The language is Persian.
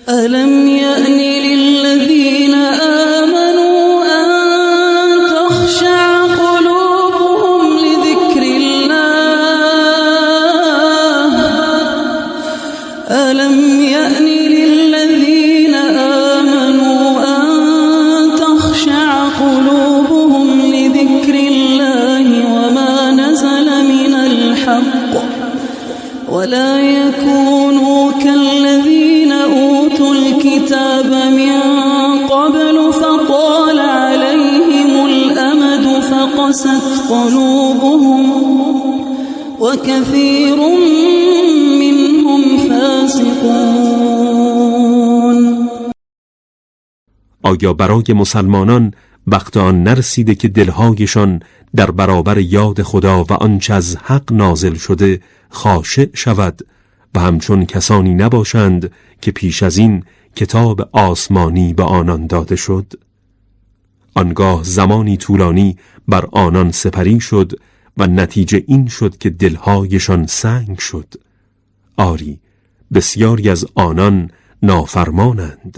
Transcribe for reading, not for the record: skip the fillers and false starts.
ألم يأن للذين آمنوا أن تخشع قلوبهم لذكر الله ألم يأن للذين آمنوا أن تخشع قلوبهم لذكر الله وما نزل من الحق ولا يكونوا كالذين أوتوا الكتاب من قبل فطال عليهم الأمد فقست قلوبهم وكثير منهم فاسقون. آیا برای مسلمانان وقت آن نرسیده که دلهایشان در برابر یاد خدا و آنچه از حق نازل شده خاشع شود و همچون کسانی نباشند که پیش از این کتاب آسمانی به آنان داده شد؟ آنگاه زمانی طولانی بر آنان سپری شد و نتیجه این شد که دلهایشان سنگ شد. آری، بسیاری از آنان نافرمانند.